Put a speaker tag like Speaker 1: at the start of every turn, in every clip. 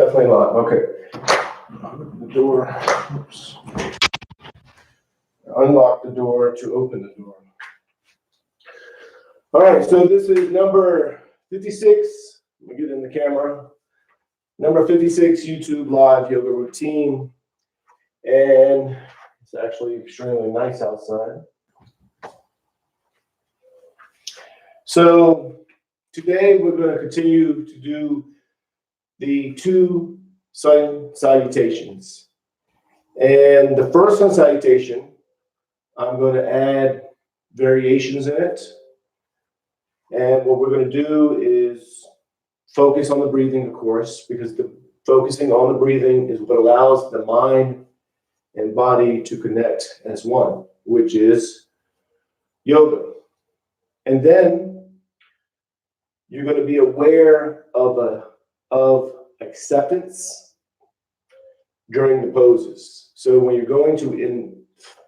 Speaker 1: Definitely not. Okay. Open the door. Oops. Unlock the door to open the door. All right, so this is number 56. Let me get in the camera. Number 56 YouTube live yoga routine. And it's actually extremely nice outside. So today we're going to continue to do the 2 sun salutations. And the first sun salutation, I'm going to add variations in it. And what we're going to do is focus on the breathing, of course, because focusing on the breathing is what allows the mind and body to connect as one, which is yoga. And then you're going to be aware of acceptance during the poses. So when you're going to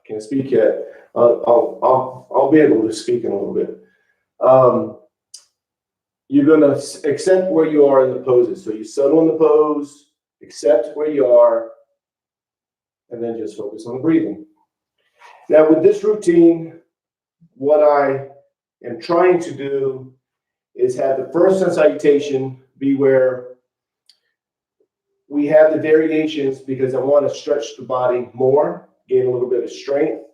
Speaker 1: can't speak yet. I'll be able to speak in a little bit. You're going to accept where you are in the poses. So you settle in the pose, accept where you are, and then just focus on the breathing. Now with this routine, what I am trying to do is have the first sun salutation be where we have the variations, because I want to stretch the body more, gain a little bit of strength,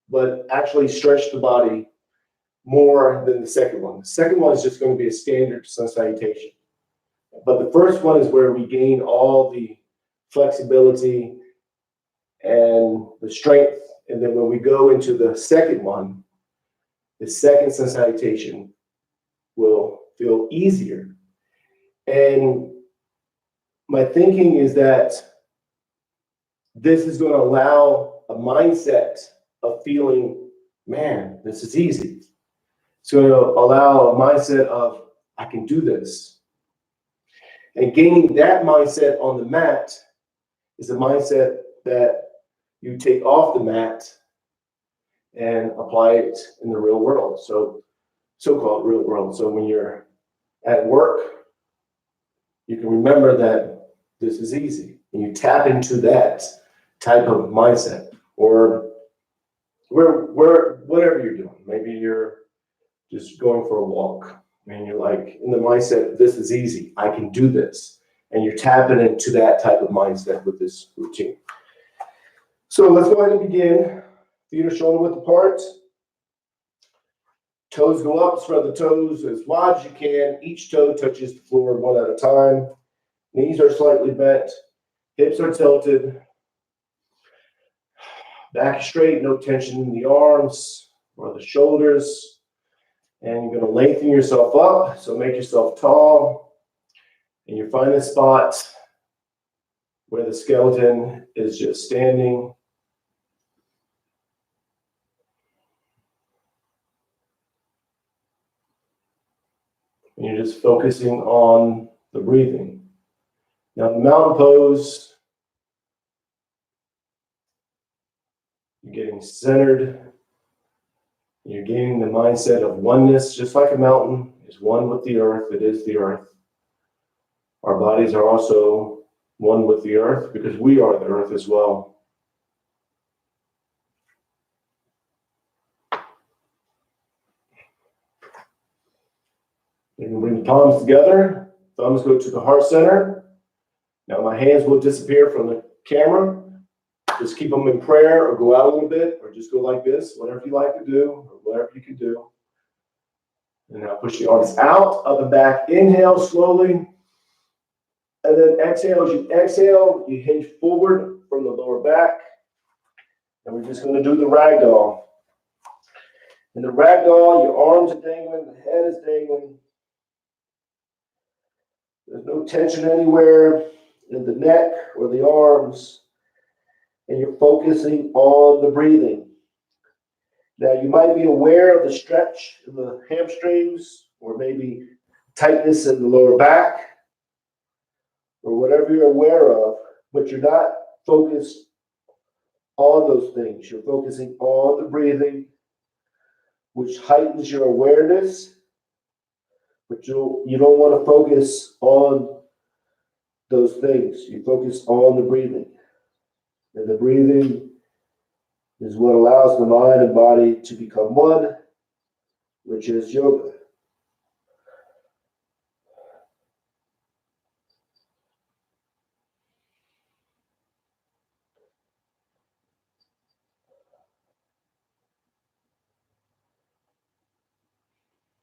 Speaker 1: but actually stretch the body more than the second one. The second one is just going to be a standard sun salutation. But the first one is where we gain all the flexibility and the strength. And then when we go into the second one, the second sun salutation will feel easier. And my thinking is that this is going to allow a mindset of feeling, man, this is easy. It's going to allow a mindset of, I can do this. And gaining that mindset on the mat is a mindset that you take off the mat and apply it in the real world. So-called real world. So when you're at work, you can remember that this is easy. And you tap into that type of mindset. Or whatever you're doing. Maybe you're just going for a walk and you're like in the mindset, this is easy, I can do this. And you're tapping into that type of mindset with this routine. So let's go ahead and begin. Feet are shoulder width apart. Toes go up, spread the toes as wide as you can. Each toe touches the floor one at a time. Knees are slightly bent. Hips are tilted. Back straight, no tension in the arms or the shoulders. And you're going to lengthen yourself up, so make yourself tall. And you find a spot where the skeleton is just standing. And you're just focusing on the breathing. Now, the mountain pose, you're getting centered. You're gaining the mindset of oneness, just like a mountain is one with the earth. It is the earth. Our bodies are also one with the earth because we are the earth as well. You can bring the palms together. Thumbs go to the heart center. Now my hands will disappear from the camera. Just keep them in prayer or go out a little bit or just go like this, whatever you like to do or whatever you can do. And now push the arms out, up and back. Inhale slowly. And then exhale. As you exhale, you hinge forward from the lower back. And we're just going to do the ragdoll. In the ragdoll, your arms are dangling, the head is dangling. There's no tension anywhere in the neck or the arms. And you're focusing on the breathing. Now, you might be aware of the stretch in the hamstrings or maybe tightness in the lower back or whatever you're aware of, but you're not focused on those things. You're focusing on the breathing, which heightens your awareness, but you don't want to focus on those things. You focus on the breathing. And the breathing is what allows the mind and body to become one, which is yoga.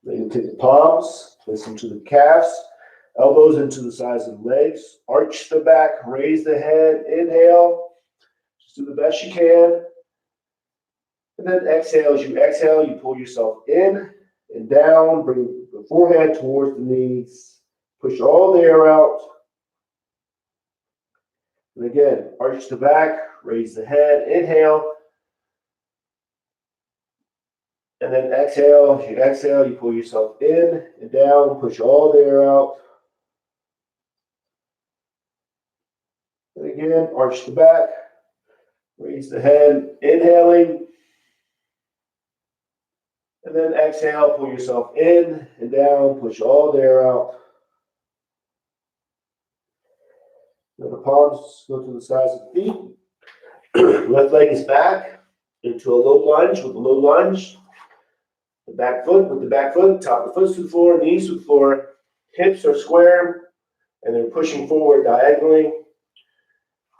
Speaker 1: Then you take the palms, place them to the calves, elbows into the sides of the legs, arch the back, raise the head, inhale, just do the best you can. And then exhale, as you exhale, you pull yourself in and down, bring the forehead towards the knees, push all the air out. And again, arch the back, raise the head, inhale. And then exhale, as you exhale, you pull yourself in and down, push all the air out. And again, arch the back, raise the head, inhaling. And then exhale, pull yourself in and down, push all the air out. Now the palms go to the sides of the feet. Left leg is back into a low lunge with a low lunge. The back foot with the back foot, top of the foot to the floor, knees to the floor, hips are square, and then pushing forward diagonally.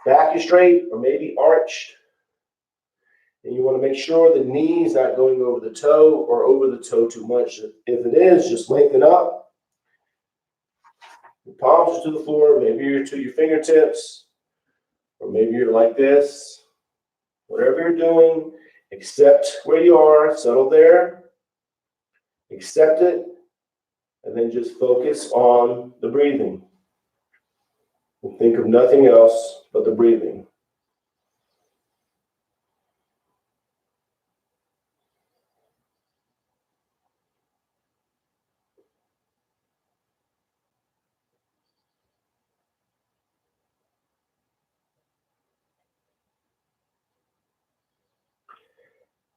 Speaker 1: Back is straight or maybe arched. And you want to make sure the knee's not going over the toe or over the toe too much. If it is, just lengthen up. The palms are to the floor, maybe you're to your fingertips, or maybe you're like this. Whatever you're doing, accept where you are, settle there. Accept it, and then just focus on the breathing. And think of nothing else but the breathing.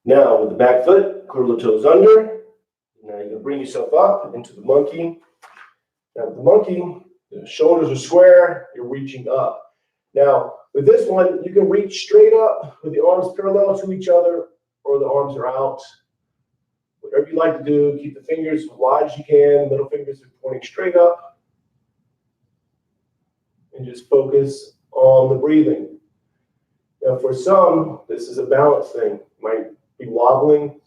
Speaker 1: Now, with the back foot, curl the toes under. Now you're going to bring yourself up into the monkey. Now, with the monkey, the shoulders are square, you're reaching up. Now, with this one, you can reach straight up with the arms parallel to each other, or the arms are out. Whatever you like to do, keep the fingers as wide as you can, middle fingers are pointing straight up. And just focus on the breathing. Now, for some, this is a balance thing. Might be wobbling.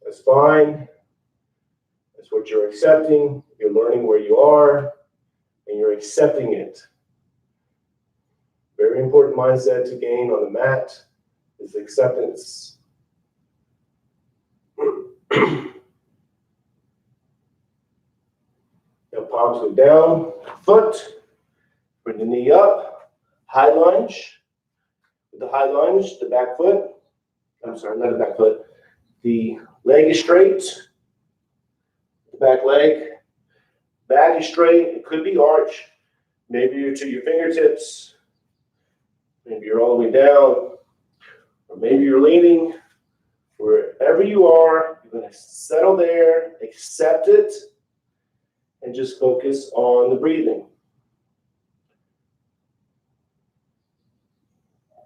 Speaker 1: That's fine. That's what you're accepting. You're learning where you are, and you're accepting it. Very important mindset to gain on the mat is acceptance. Now, palms go down, foot, bring the knee up, high lunge. With the high lunge, the back foot, I'm sorry, not the back foot, the leg is straight, the back leg, back is straight, it could be arch, maybe you're to your fingertips, maybe you're all the way down, or maybe you're leaning. Wherever you are, you're going to settle there, accept it, and just focus on the breathing.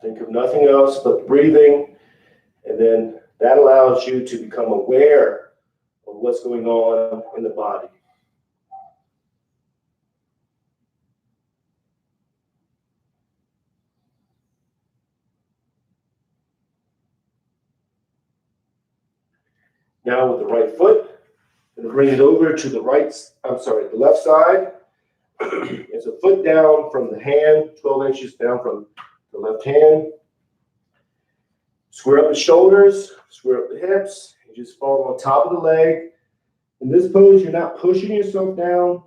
Speaker 1: Think of nothing else but breathing, and then that allows you to become aware of what's going on in the body. Now with the right foot, I'm going to bring it over to the the left side. It's a foot down from the hand, 12 inches down from the left hand. Square up the shoulders, square up the hips, and just fall on top of the leg. In this pose, you're not pushing yourself down.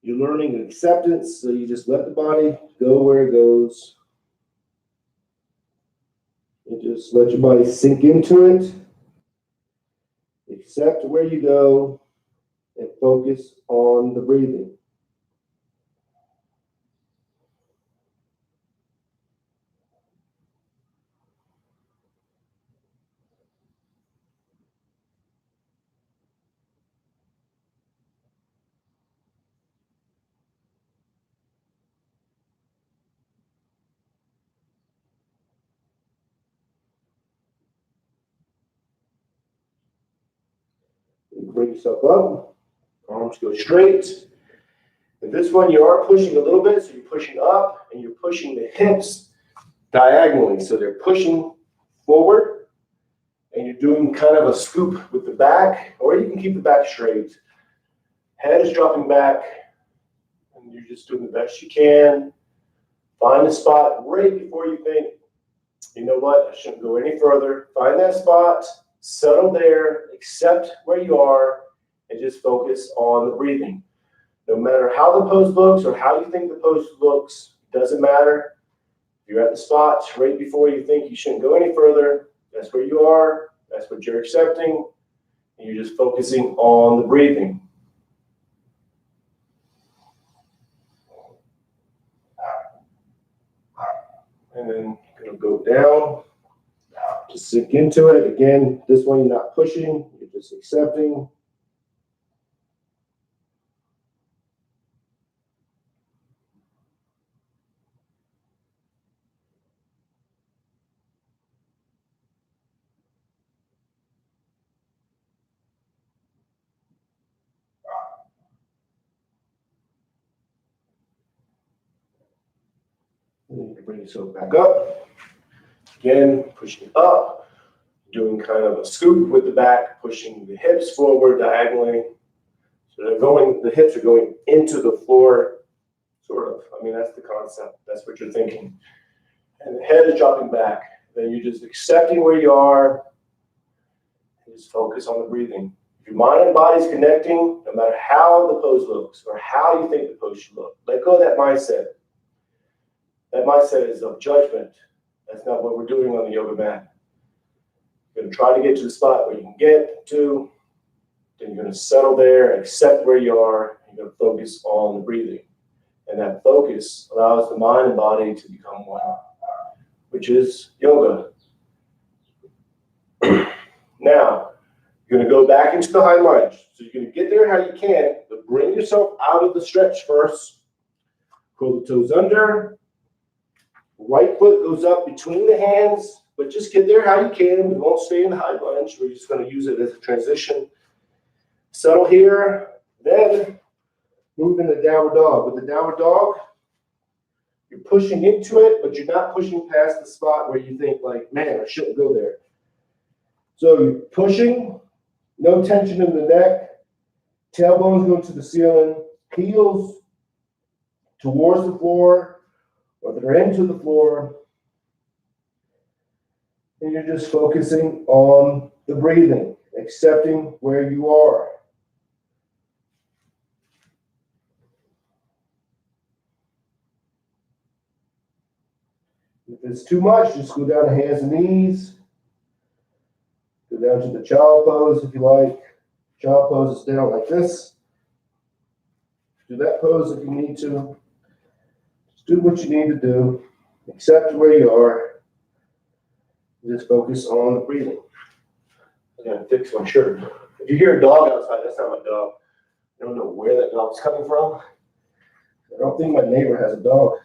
Speaker 1: You're learning acceptance, so you just let the body go where it goes. And just let your body sink into it. Accept where you go and focus on the breathing. Bring yourself up. Arms go straight. And this one, you are pushing a little bit, so you're pushing up and you're pushing the hips diagonally. So they're pushing forward and you're doing kind of a scoop with the back, or you can keep the back straight. Head is dropping back and you're just doing the best you can. Find a spot right before you think, you know what, I shouldn't go any further. Find that spot, settle there, accept where you are, and just focus on the breathing. No matter how the pose looks or how you think the pose looks, it doesn't matter. You're at the spot right before you think you shouldn't go any further. That's where you are. That's what you're accepting. And you're just focusing on the breathing. And then you're going to go down. Just sink into it. Again, this one you're not pushing. You're just accepting. And then you can bring yourself back up. Again, pushing up, doing kind of a scoop with the back, pushing the hips forward diagonally. So they're going, the hips are going into the floor, sort of. I mean, that's the concept. That's what you're thinking. And the head is dropping back. Then you're just accepting where you are. And just focus on the breathing. If your mind and body is connecting, no matter how the pose looks or how you think the pose should look, let go of that mindset. That mindset is of judgment. That's not what we're doing on the yoga mat. You're going to try to get to the spot where you can get to. Then you're going to settle there, accept where you are. You're going to focus on the breathing. And that focus allows the mind and body to become one, which is yoga. Now, you're going to go back into the high lunge. So you're going to get there how you can, but bring yourself out of the stretch first. Curl the toes under. Right foot goes up between the hands, but just get there how you can. We won't stay in the high lunge. We're just going to use it as a transition. Settle here, then move into downward dog. With the downward dog, you're pushing into it, but you're not pushing past the spot where you think like, man, I shouldn't go there. So you're pushing, no tension in the neck, tailbones go to the ceiling, heels towards the floor, or they're into the floor, and you're just focusing on the breathing, accepting where you are. If it's too much, just go down to hands and knees. Go down to the child pose if you like. Child pose is down like this. Do that pose if you need to. Do what you need to do. Accept where you are. Just focus on the breathing. I gotta fix my shirt. If you hear a dog outside, that's not my dog. I don't know where that dog's coming from. I don't think my neighbor has a dog.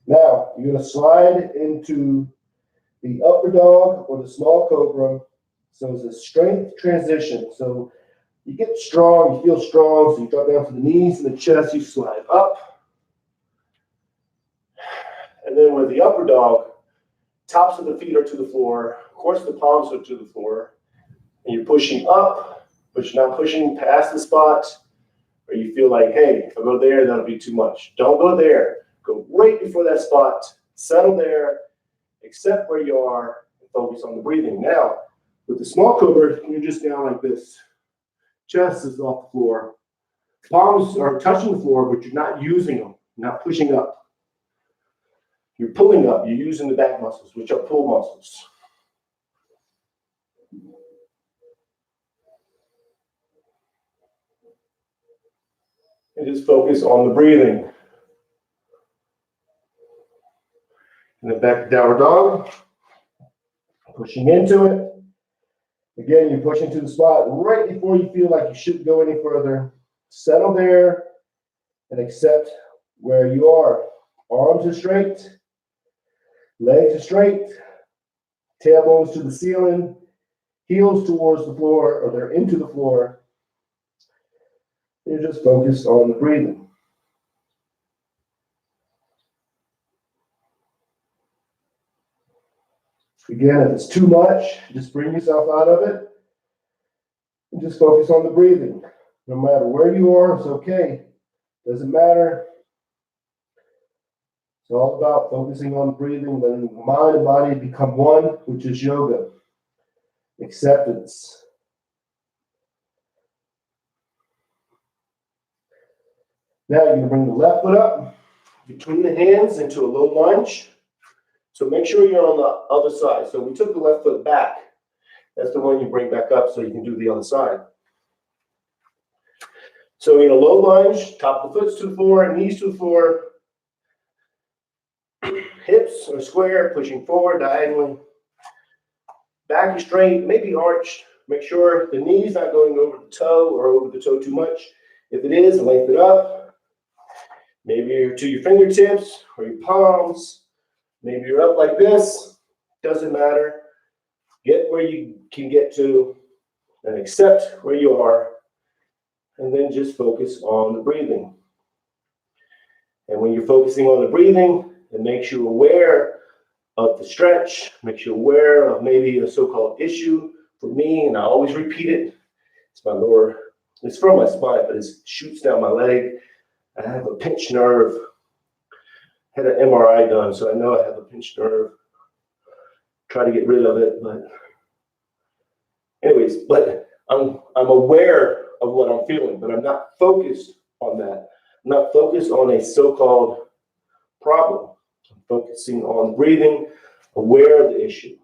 Speaker 1: Now, you're gonna slide into the upper dog or the small cobra. So it's a strength transition. So you get strong, you feel strong, so you drop down to the knees and the chest, you slide up. And then with the upper dog, tops of the feet are to the floor, of course the palms are to the floor, and you're pushing up, but you're not pushing past the spot where you feel like, hey, if I go there, that'll be too much. Don't go there. Go right before that spot, settle there, accept where you are, and focus on the breathing. Now, with the small cobra, you're just down like this. Chest is off the floor. Palms are touching the floor, but you're not using them. You're not pushing up. You're pulling up. You're using the back muscles, which are pull muscles. And just focus on the breathing. And then back to downward dog. Pushing into it. Again, you're pushing to the spot right before you feel like you shouldn't go any further. Settle there and accept where you are. Arms are straight, legs are straight, tailbones to the ceiling, heels towards the floor, or they're into the floor. You're just focused on the breathing. Again, if it's too much, just bring yourself out of it and just focus on the breathing. No matter where you are, it's okay. Doesn't matter. It's all about focusing on breathing, letting the mind and body become one, which is yoga. Acceptance. Now you're going to bring the left foot up between the hands into a low lunge. So make sure you're on the other side. So we took the left foot back. That's the one you bring back up so you can do the other side. So in a low lunge, top of the foot's to the floor, knees to the floor. Hips are square, pushing forward diagonally. Back is straight, maybe arched. Make sure the knee's not going over the toe or over the toe too much. If it is, lengthen it up. Maybe you're to your fingertips or your palms. Maybe you're up like this. Doesn't matter. Get where you can get to and accept where you are. And then just focus on the breathing. And when you're focusing on the breathing, it makes you aware of the stretch, makes you aware of maybe a so-called issue. For me, and I always repeat it, it's my lower, it's from my spine, but it shoots down my leg. I have a pinched nerve. Had an MRI done, so I know I have a pinched nerve. Try to get rid of it, but anyways, but I'm aware of what I'm feeling, but I'm not focused on that. I'm not focused on a so-called problem. I'm focusing on breathing, aware of the issue.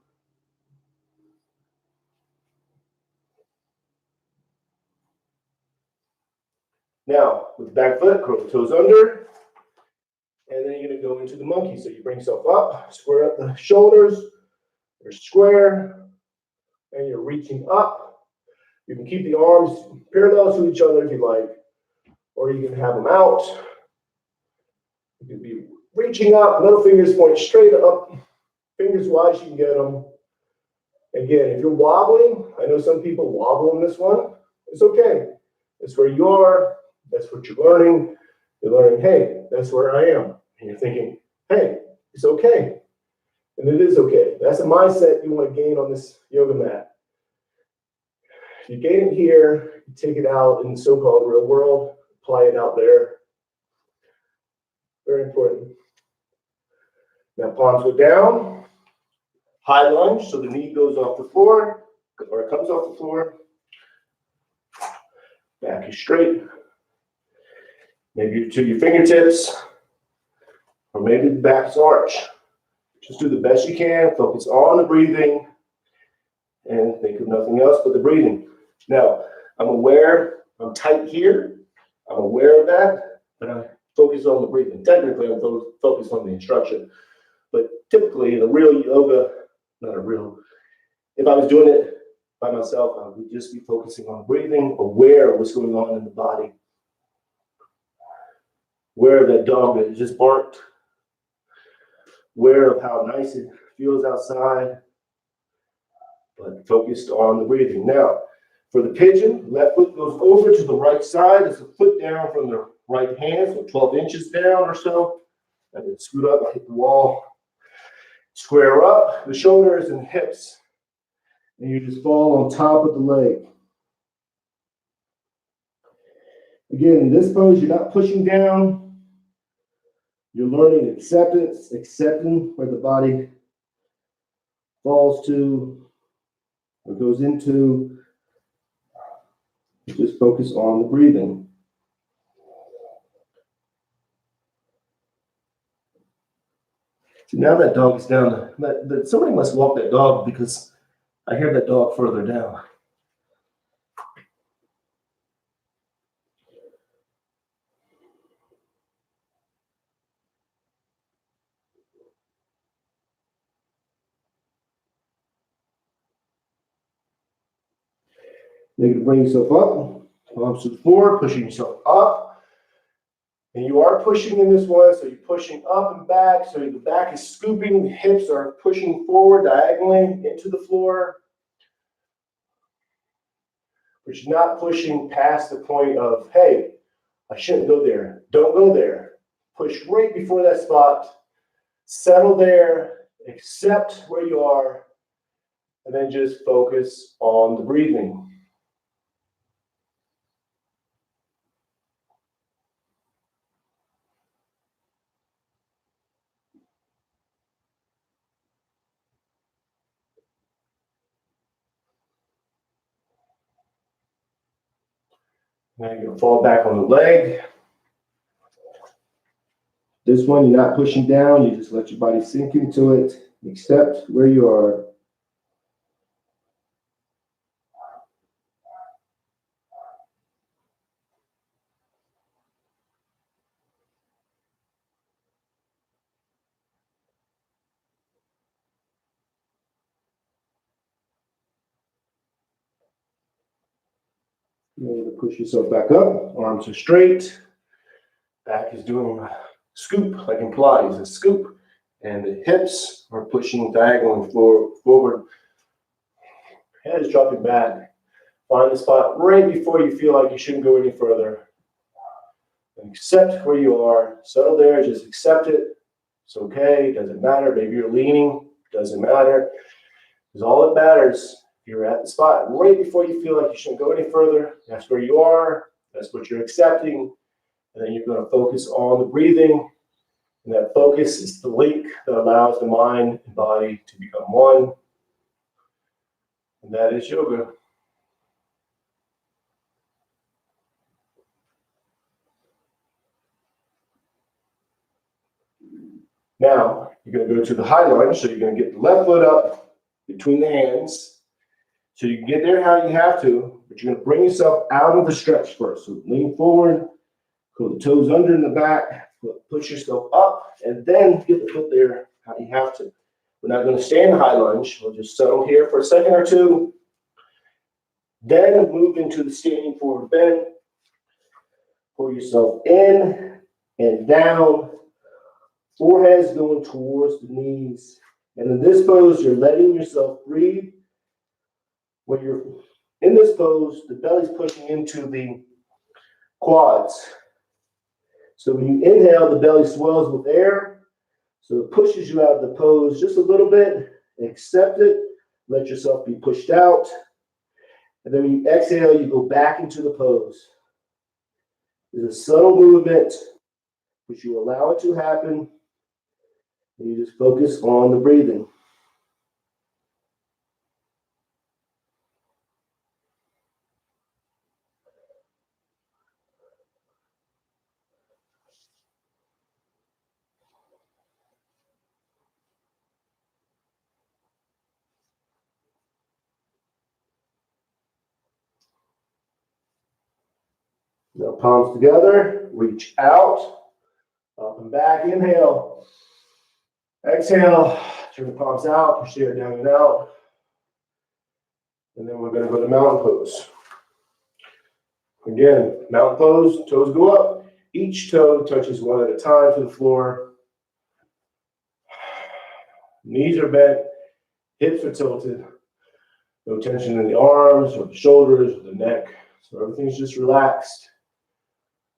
Speaker 1: Now, with the back foot, curl the toes under, and then you're going to go into the monkey. So you bring yourself up, square up the shoulders, you're square, and you're reaching up. You can keep the arms parallel to each other if you like, or you can have them out. You can be reaching up, middle fingers point straight up, fingers wide as you can get them. Again, if you're wobbling, I know some people wobble in this one. It's okay. It's where you are. That's what you're learning. You're learning, hey, that's where I am. And you're thinking, hey, it's okay. And it is okay. That's a mindset you want to gain on this yoga mat. You gain it here, you take it out in the so-called real world, apply it out there. Very important. Now palms go down, high lunge, so the knee goes off the floor, or it comes off the floor. Back is straight. Maybe to your fingertips, or maybe the back's arch. Just do the best you can, focus on the breathing, and think of nothing else but the breathing. Now, I'm aware, I'm tight here, I'm aware of that, but I focus on the breathing. Technically, I'm focused on the instruction, but typically in a real yoga, if I was doing it by myself, I would just be focusing on breathing, aware of what's going on in the body. Aware of that dog that just barked. Aware of how nice it feels outside, but focused on the breathing. Now, for the pigeon, left foot goes over to the right side. It's a foot down from the right hand, so 12 inches down or so. And then scoot up, hit the wall. Square up the shoulders and hips. And you just fall on top of the leg. Again, in this pose, you're not pushing down. You're learning acceptance, accepting where the body falls to or goes into. Just focus on the breathing. So now that dog is down. Somebody must walk that dog because I hear that dog further down. Then you can bring yourself up, palms to the floor, pushing yourself up. And you are pushing in this one, so you're pushing up and back, so the back is scooping, the hips are pushing forward diagonally into the floor. But you're not pushing past the point of, hey, I shouldn't go there. Don't go there. Push right before that spot. Settle there, accept where you are, and then just focus on the breathing. Now you're going to fall back on the leg. This one, you're not pushing down. You just let your body sink into it. Accept where you are. You're going to push yourself back up. Arms are straight. Back is doing a scoop, like in Pilates, a scoop. And the hips are pushing diagonally forward. Head is dropping back. Find the spot right before you feel like you shouldn't go any further. And accept where you are. Settle there. Just accept it. It's okay. Doesn't matter. Maybe you're leaning. Doesn't matter. Because all that matters, you're at the spot right before you feel like you shouldn't go any further. That's where you are. That's what you're accepting. And then you're going to focus on the breathing. And that focus is the link that allows the mind and body to become one. And that is yoga. Now, you're going to go to the high lunge. So you're going to get the left foot up between the hands. So you can get there how you have to, but you're going to bring yourself out of the stretch first. So lean forward, pull the toes under in the back, push yourself up, and then get the foot there how you have to. We're not going to stay in the high lunge. We'll just settle here for a second or two. Then move into the standing forward bend. Pull yourself in and down. Forehead's going towards the knees. And in this pose, you're letting yourself breathe. When you're in this pose, the belly's pushing into the quads. So when you inhale, the belly swells with air. So it pushes you out of the pose just a little bit. Accept it. Let yourself be pushed out. And then when you exhale, you go back into the pose. There's a subtle movement, which you allow it to happen. And you just focus on the breathing. Now palms together, reach out, up and back, inhale. Exhale, turn the palms out, push the air down and out. And then we're going to go to mountain pose. Again, mountain pose, toes go up. Each toe touches one at a time to the floor. Knees are bent, hips are tilted. No tension in the arms or the shoulders or the neck. So everything's just relaxed.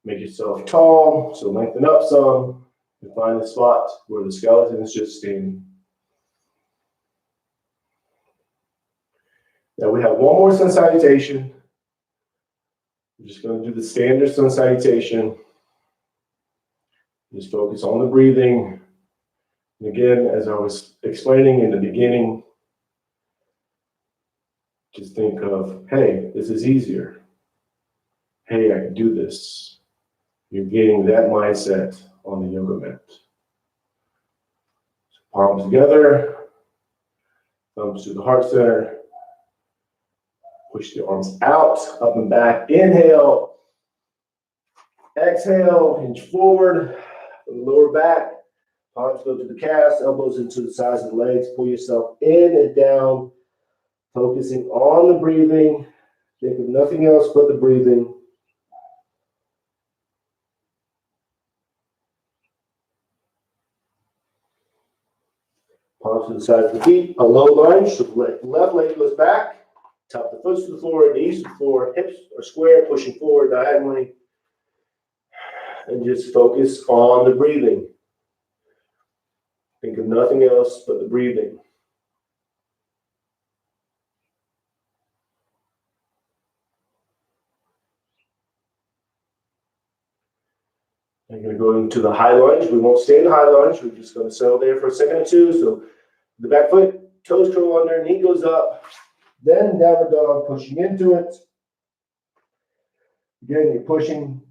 Speaker 1: Make yourself tall, so lengthen up some and find the spot where the skeleton is just standing. Now we have one more sun salutation. We're just going to do the standard sun salutation. Just focus on the breathing. And again, as I was explaining in the beginning, just think of, hey, this is easier. Hey, I can do this. You're getting that mindset on the yoga mat. So palms together, thumbs to the heart center. Push the arms out, up and back. Inhale. Exhale, hinge forward from the lower back. Palms go to the calves, elbows into the sides of the legs. Pull yourself in and down, focusing on the breathing. Think of nothing else but the breathing. Palms to the side of the feet, a low lunge, so the left leg goes back, top of the foot to the floor, knees to the floor, hips are square, pushing forward diagonally, and just focus on the breathing. Think of nothing else but the breathing. I'm going to go into the high lunge. We won't stay in the high lunge. We're just going to settle there for a second or two. So the back foot, toes curl under, knee goes up. Then downward dog, pushing into it. Again, you're pushing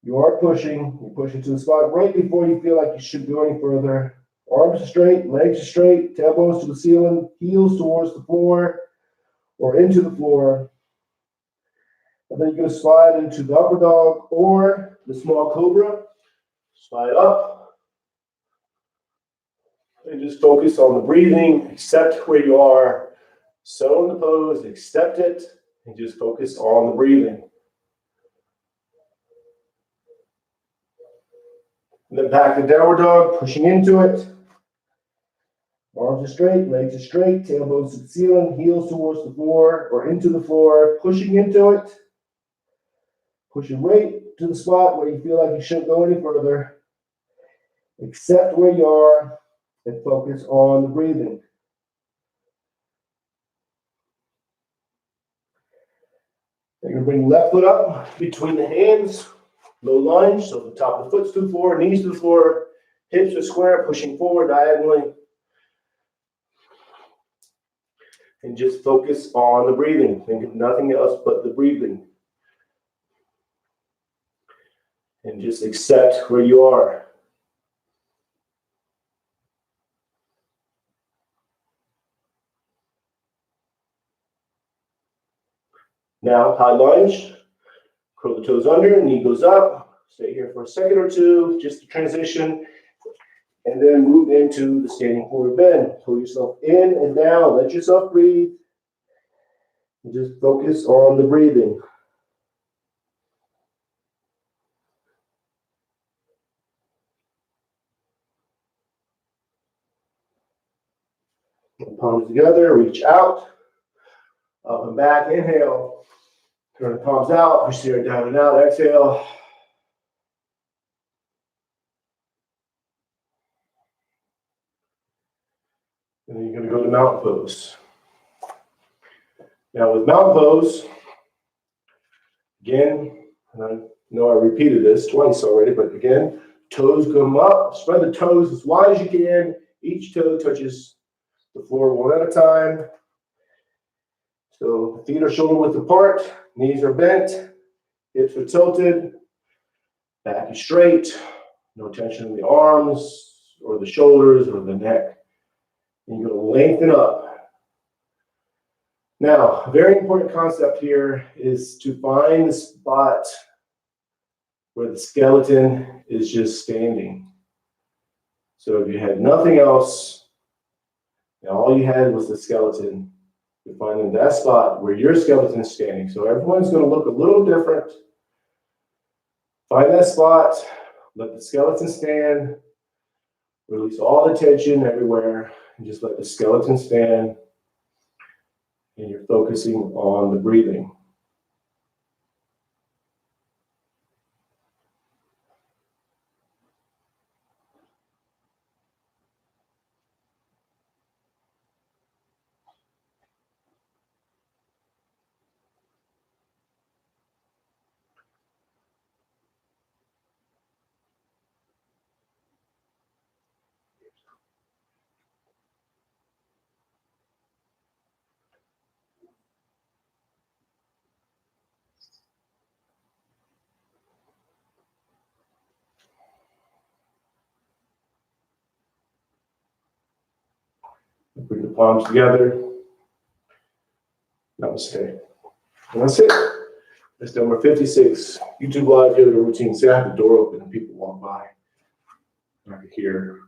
Speaker 1: to the spot right before you feel like you should go any further. Arms are straight, legs are straight, tailbones to the ceiling, heels towards the floor or into the floor. And then you're going to slide into the upper dog or the small cobra. Slide up. And just focus on the breathing, accept where you are. Settle in the pose, accept it, and just focus on the breathing. And then back to downward dog, pushing into it. Arms are straight, legs are straight, tailbones to the ceiling, heels towards the floor or into the floor, pushing into it. Pushing right to the spot where you feel like you shouldn't go any further. Accept where you are and focus on the breathing. You're going to bring left foot up between the hands, low lunge, so the top of the foot's to the floor, knees to the floor, hips are square, pushing forward diagonally. And just focus on the breathing. Think of nothing else but the breathing. And just accept where you are. Now, high lunge, curl the toes under, knee goes up. Stay here for a second or two, just to transition. And then move into the standing forward bend. Pull yourself in and down. Let yourself breathe. And just focus on the breathing. Palms together, reach out. Up and back, inhale. Turn the palms out, push the air down and out, exhale. And then you're going to go to mountain pose. Now with mountain pose, again, and I know I repeated this twice already, but again, toes come up, spread the toes as wide as you can. Each toe touches the floor one at a time. So feet are shoulder width apart, knees are bent, hips are tilted, back is straight, no tension in the arms or the shoulders or the neck. And you're going to lengthen up. Now, a very important concept here is to find the spot where the skeleton is just standing. So if you had nothing else, and all you had was the skeleton, you're finding that spot where your skeleton is standing. So everyone's going to look a little different. Find that spot, let the skeleton stand, release all the tension everywhere, and just let the skeleton stand. And you're focusing on the breathing. Bring the palms together. Namaste. And that's it. That's number 56. YouTube Live Yoga Routine. See, I have the door open and people walk by. I could hear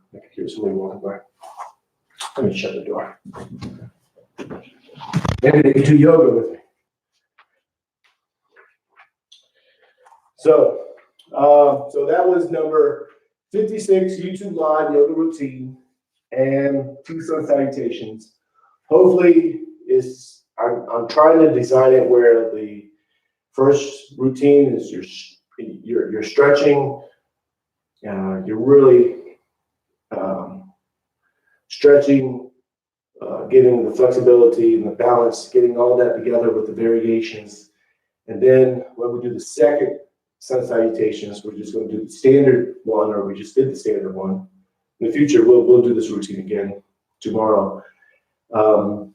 Speaker 1: somebody walking by. Let me shut the door. Maybe they can do yoga with me. So that was number 56, YouTube Live Yoga Routine. and 2 sun salutations. Hopefully, I'm trying to design it where the first routine is you're stretching. You're really stretching, getting the flexibility and the balance, getting all that together with the variations. And then when we do the second sun salutations, we're just going to do the standard one, or we just did the standard one. In the future, we'll do this routine again tomorrow. And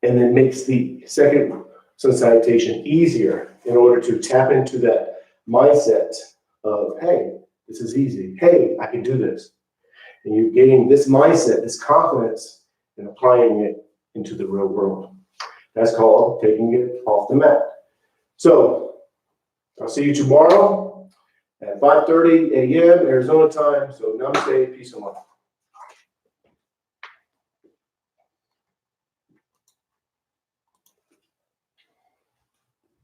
Speaker 1: it makes the second sun salutation easier in order to tap into that mindset of, hey, this is easy. Hey, I can do this. And you're getting this mindset, this confidence, and applying it into the real world. That's called taking it off the mat. So I'll see you tomorrow at 5:30 a.m. Arizona time. So namaste, peace and love.